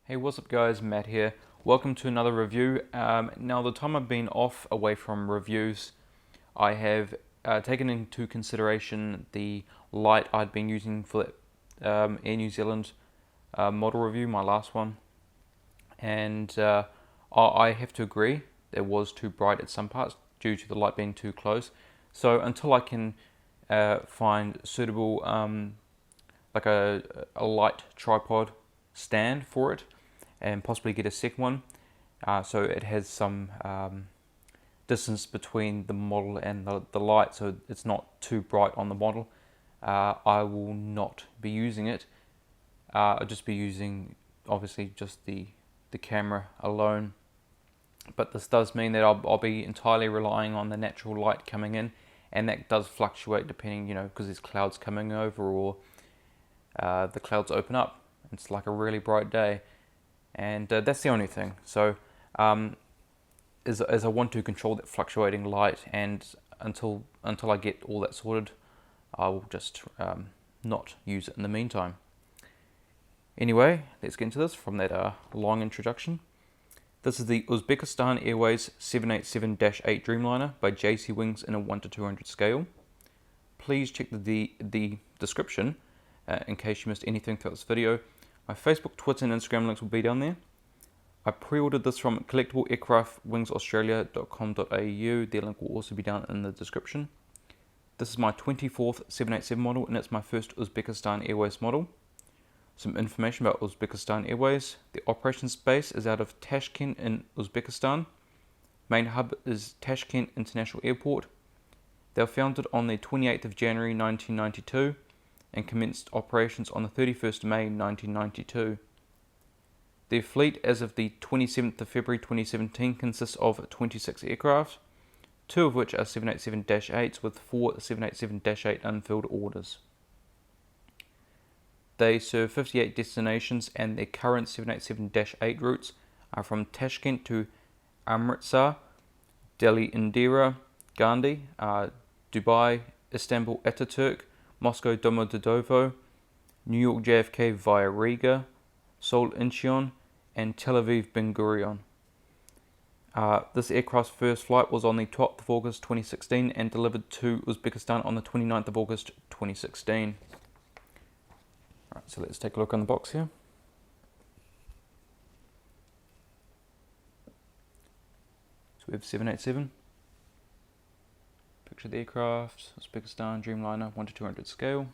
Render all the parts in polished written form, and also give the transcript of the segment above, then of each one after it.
Hey, what's up guys, Matt here. Welcome to another review. Now the time I've been off away from reviews, I have taken into consideration the light I'd been using for that Air New Zealand model review, my last one. And I have to agree, it was too bright at some parts due to the light being too close. So until I can find suitable, like a light tripod stand for it, and possibly get a second one, so it has some distance between the model and the light, so it's not too bright on the model. I will not be using it. I'll just be using obviously just the camera alone, but this does mean that I'll be entirely relying on the natural light coming in, and that does fluctuate depending, because there's clouds coming over, or the clouds open up. It's like a really bright day, and that's the only thing. So as I want to control that fluctuating light, and until I get all that sorted, I will just not use it in the meantime. Anyway, let's get into this from that long introduction. This is the Uzbekistan Airways 787-8 Dreamliner by JC Wings in a 1 to 200 scale. Please check the description in case you missed anything throughout this video. My Facebook, Twitter and Instagram links will be down there. I pre-ordered this from collectible-aircraft-wings-australia.com.au. Their link will also be down in the description. This is my 24th 787 model, and it's my first Uzbekistan Airways model. Some information about Uzbekistan Airways. The operations base is out of Tashkent in Uzbekistan. Main hub is Tashkent International Airport. They were founded on the 28th of January 1992 and commenced operations on the 31st of May 1992. Their fleet as of the 27th of February 2017 consists of 26 aircraft, 2 of which are 787-8s with 4 787-8 unfilled orders. They serve 58 destinations, and their current 787-8 routes are from Tashkent to Amritsar, Delhi Indira Gandhi, Dubai, Istanbul Ataturk, Moscow Domodedovo, New York JFK via Riga, Seoul Incheon, and Tel Aviv Ben Gurion. This aircraft's first flight was on the 12th of August 2016 and delivered to Uzbekistan on the 29th of August 2016. Alright, so let's take a look on the box here. So we have 787. Picture the aircraft, Uzbekistan Dreamliner 1 to 200 scale.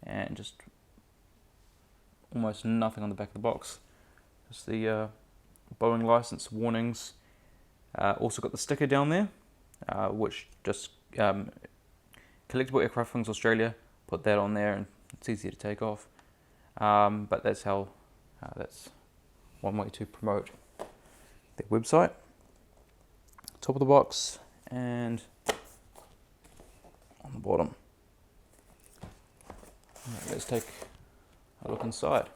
And just almost nothing on the back of the box. Just the Boeing license warnings. Also got the sticker down there, which just Collectible Aircraft Wings Australia put that on there, and it's easy to take off. But that's how that's one way to promote their website. Top of the box and on the bottom. Right, let's take a look inside.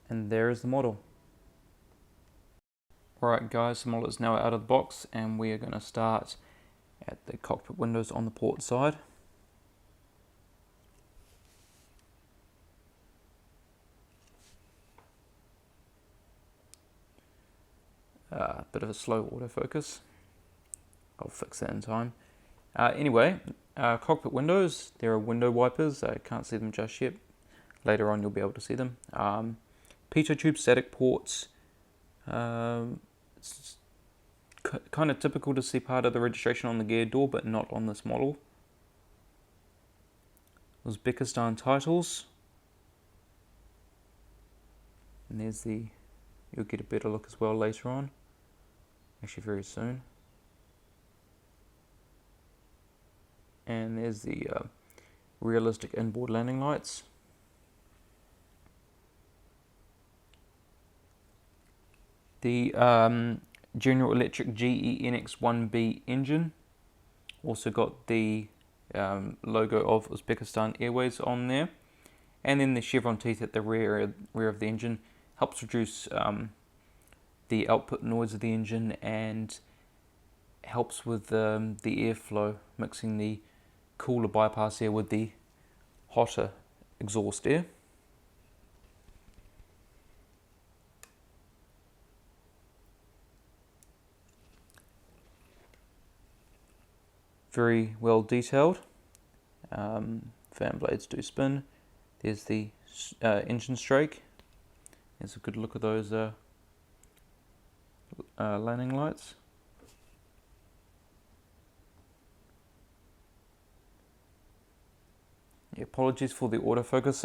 And there is the model. Alright guys, the model is now out of the box, and we are going to start at the cockpit windows on the port side. Bit of a slow autofocus. I'll fix that in time. Anyway, cockpit windows, there are window wipers. I can't see them just yet. Later on you'll be able to see them. Pitot tube static ports. It's kind of typical to see part of the registration on the gear door, but not on this model. Uzbekistan titles. And there's the, you'll get a better look as well later on. Actually very soon. And there's the realistic inboard landing lights. The General Electric GE NX-1B engine. Also got the logo of Uzbekistan Airways on there. And then the chevron teeth at the rear of the engine helps reduce the output noise of the engine and helps with the airflow, mixing the cooler bypass air with the hotter exhaust air. Very well detailed. Fan blades do spin. There's the engine strake. There's a good look at those landing lights. Yeah, apologies for the autofocus.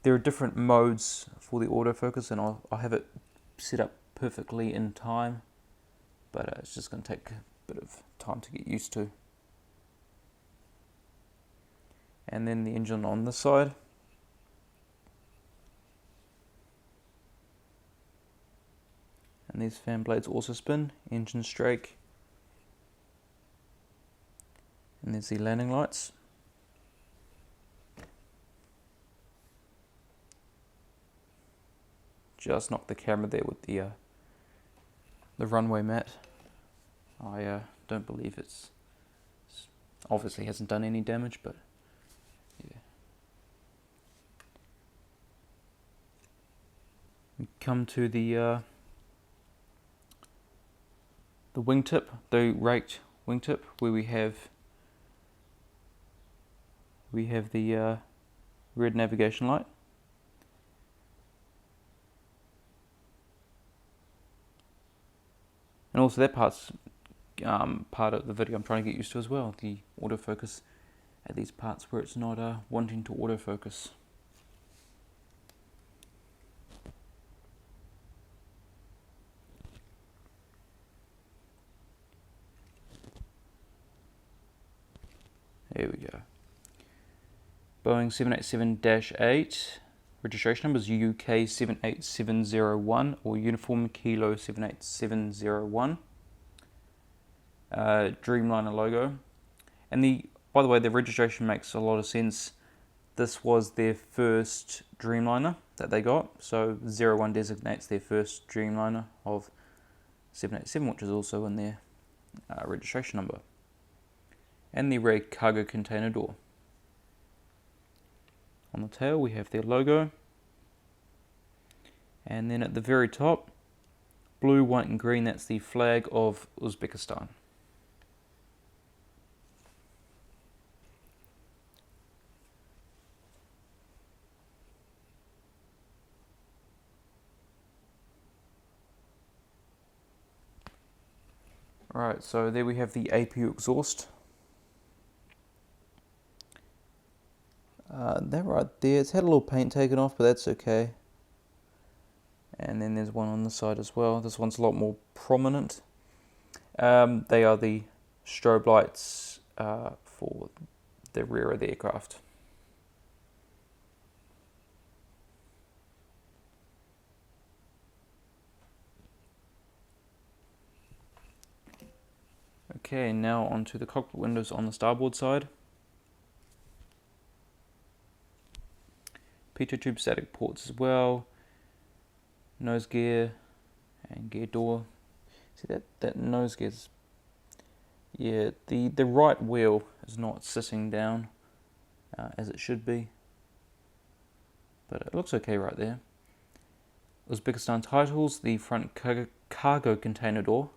There are different modes for the autofocus, and I'll have it set up perfectly in time, but it's just going to take a bit of time to get used to. And then the engine on this side. And these fan blades also spin, engine strake. And there's the landing lights. Just knocked the camera there with the runway mat. I don't believe it's obviously hasn't done any damage, but yeah. We come to the wingtip, the raked wingtip, where we have the red navigation light. And also that part's part of the video I'm trying to get used to as well, the autofocus at these parts where it's not wanting to autofocus. There we go. Boeing 787-8, registration number is UK 78701 or Uniform Kilo 78701. Dreamliner logo. And by the way, the registration makes a lot of sense. This was their first Dreamliner that they got, so 01 designates their first Dreamliner of 787, which is also in their registration number. And the rear cargo container door. On the tail we have their logo, and then at the very top, blue, white and green, that's the flag of Uzbekistan. Alright, so there we have the APU exhaust. That right there, it's had a little paint taken off, but that's okay. And then there's one on the side as well. This one's a lot more prominent. They are the strobe lights for the rear of the aircraft. Okay, now onto the cockpit windows on the starboard side. Pitot tube static ports as well. Nose gear and gear door. See that nose gear's, yeah, the right wheel is not sitting down as it should be, but it looks okay right there. Uzbekistan titles, the front cargo container door.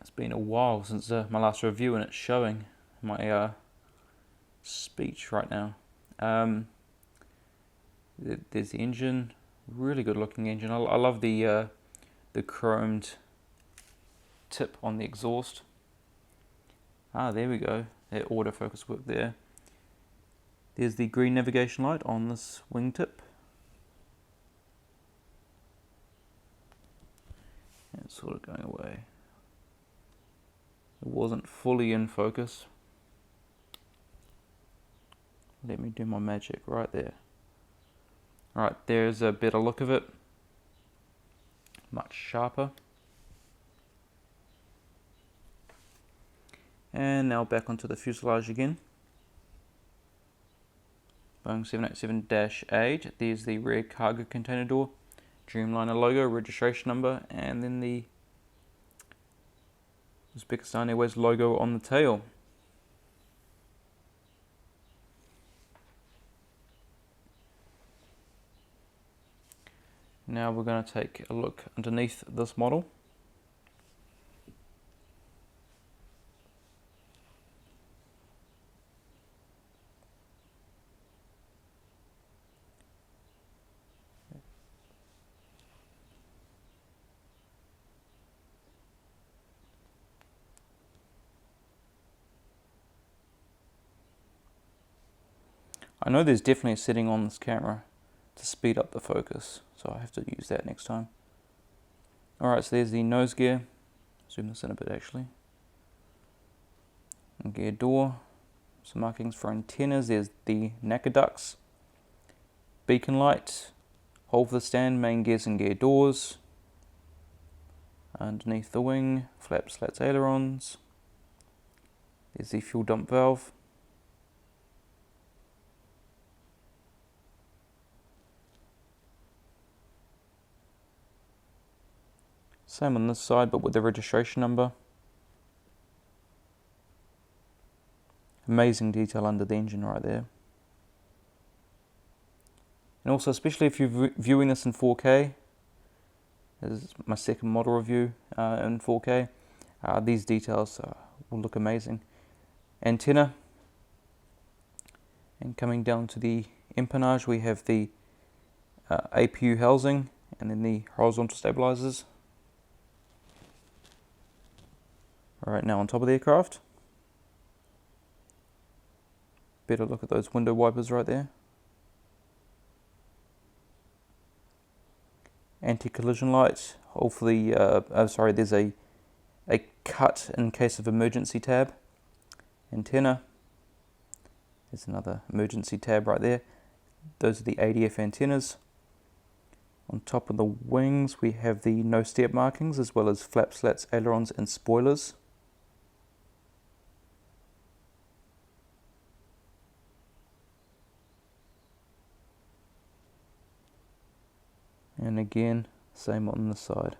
It's been a while since my last review, and it's showing my speech right now. There's the engine, really good looking engine. I love the chromed tip on the exhaust. There we go, that autofocus work there. There's the green navigation light on this wingtip. It's sort of going away. It wasn't fully in focus. Let me do my magic right there. Alright, there's a better look of it. Much sharper. And now back onto the fuselage again. Boeing 787-8. There's the rear cargo container door, Dreamliner logo, registration number, and then the Uzbekistan Airways logo on the tail. Now we're going to take a look underneath this model. I know there's definitely a setting on this camera to speed up the focus, so I have to use that next time. Alright, so there's the nose gear. Zoom this in a bit actually. And gear door. Some markings for antennas. There's the NACA ducts. Beacon light. Hole for the stand, main gears and gear doors. Underneath the wing, flaps, slats, ailerons. There's the fuel dump valve. Same on this side, but with the registration number. Amazing detail under the engine right there. And also, especially if you're viewing this in 4K, this is my second model review in 4K, these details will look amazing. Antenna. And coming down to the empennage, we have the APU housing and then the horizontal stabilizers. Alright, now on top of the aircraft. Better look at those window wipers right there. Anti-collision light. Hopefully, there's a cut in case of emergency tab. Antenna. There's another emergency tab right there. Those are the ADF antennas. On top of the wings, we have the no step markings as well as flaps, slats, ailerons, and spoilers. And again, same on the side.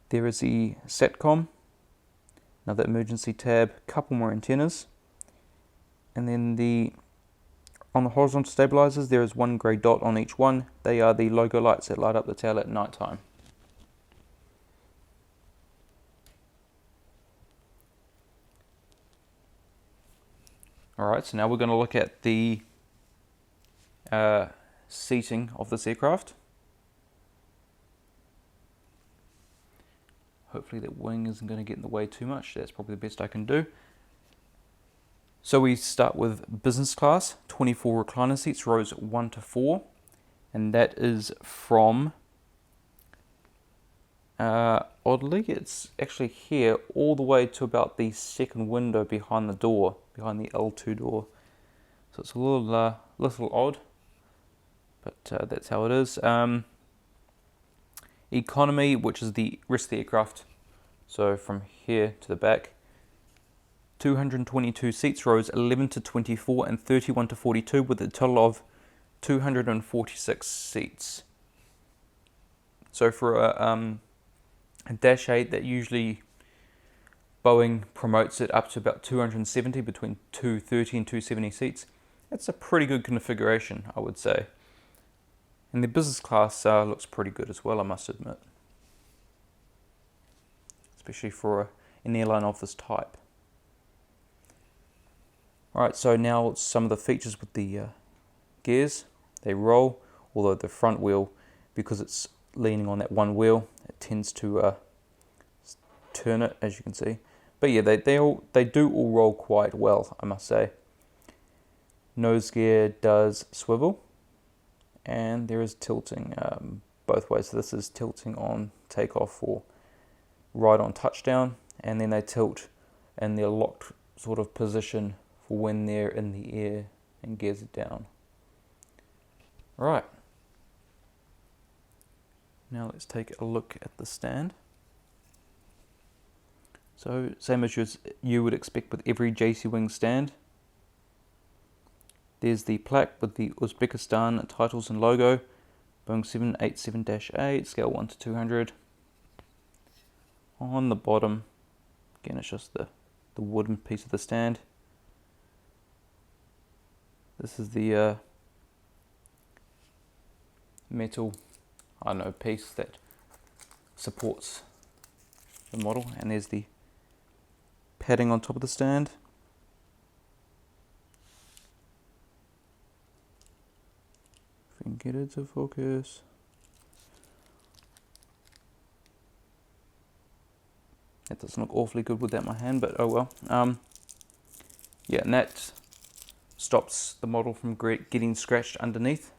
There is the SATCOM, another emergency tab, couple more antennas, and then on the horizontal stabilizers there is one grey dot on each one. They are the logo lights that light up the tail at night time. Alright, so now we're going to look at the seating of this aircraft. Hopefully that wing isn't going to get in the way too much. That's probably the best I can do. So we start with business class, 24 recliner seats, rows 1 to 4. And that is from, oddly, it's actually here all the way to about the second window behind the door, behind the L2 door. So it's a little odd, but that's how it is. Economy, which is the rest of the aircraft, so from here to the back, 222 seats, rows 11 to 24 and 31 to 42, with a total of 246 seats. So for a Dash 8, that usually Boeing promotes it up to about 270, between 230 and 270 seats. That's a pretty good configuration, I would say. And the business class looks pretty good as well, I must admit. Especially for an airline of this type. Alright, so now some of the features with the gears. They roll, although the front wheel, because it's leaning on that one wheel, it tends to turn it, as you can see. But yeah, they do all roll quite well, I must say. Nose gear does swivel. And there is tilting both ways. So this is tilting on takeoff or right on touchdown, and then they tilt in their locked sort of position for when they're in the air and gears it down. Right. Now let's take a look at the stand. So same as you would expect with every JC Wing stand. There's the plaque with the Uzbekistan titles and logo, Boeing 787-8, scale 1 to 200. On the bottom, again it's just the wooden piece of the stand. This is the metal, piece that supports the model, and there's the padding on top of the stand. If we can get it to focus. That doesn't look awfully good without my hand, but oh well. Yeah, and that stops the model from getting scratched underneath,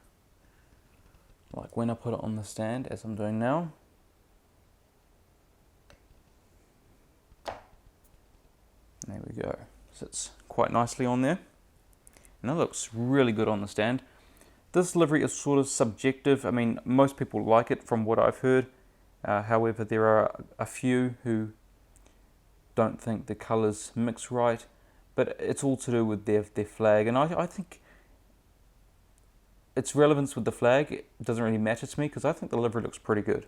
like when I put it on the stand, as I'm doing now. There we go. Sits quite nicely on there, and that looks really good on the stand. This livery is sort of subjective. I mean, most people like it from what I've heard. However, there are a few who don't think the colours mix right, but it's all to do with their flag, and I think its relevance with the flag doesn't really matter to me, because I think the livery looks pretty good.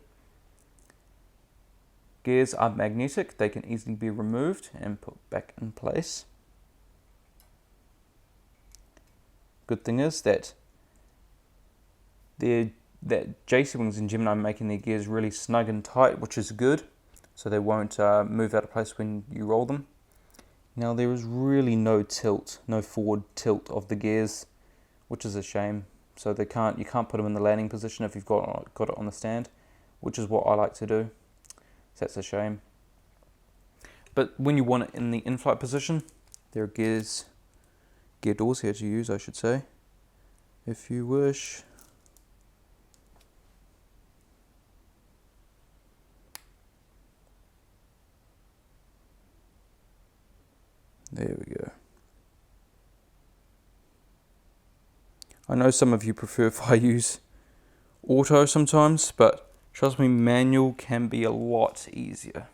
Gears are magnetic, they can easily be removed and put back in place. Good thing is that JC Wings and Gemini are making their gears really snug and tight, which is good, so they won't move out of place when you roll them. Now there is really no tilt, no forward tilt of the gears, which is a shame. So you can't put them in the landing position if you've got it on the stand, which is what I like to do. So that's a shame. But when you want it in the in-flight position, there are gear doors here to use, I should say, if you wish. There we go. I know some of you prefer if I use auto sometimes, but trust me, manual can be a lot easier.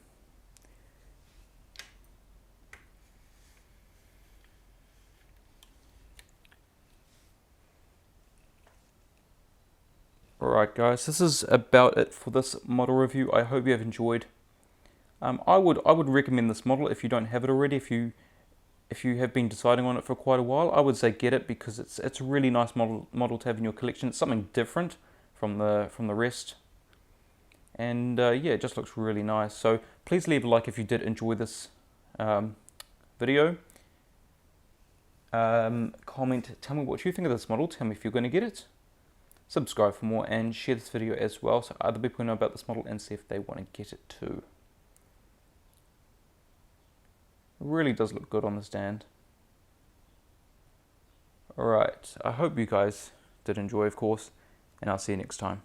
Alright guys, this is about it for this model review. I hope you have enjoyed. I would recommend this model if you don't have it already. If you have been deciding on it for quite a while, I would say get it, because it's a really nice model to have in your collection. It's something different from the rest, and yeah, it just looks really nice. So please leave a like if you did enjoy this video. Comment, tell me what you think of this model. Tell me if you're going to get it. Subscribe for more, and share this video as well so other people know about this model and see if they want to get it too. It really does look good on the stand. Alright, I hope you guys did enjoy, of course, and I'll see you next time.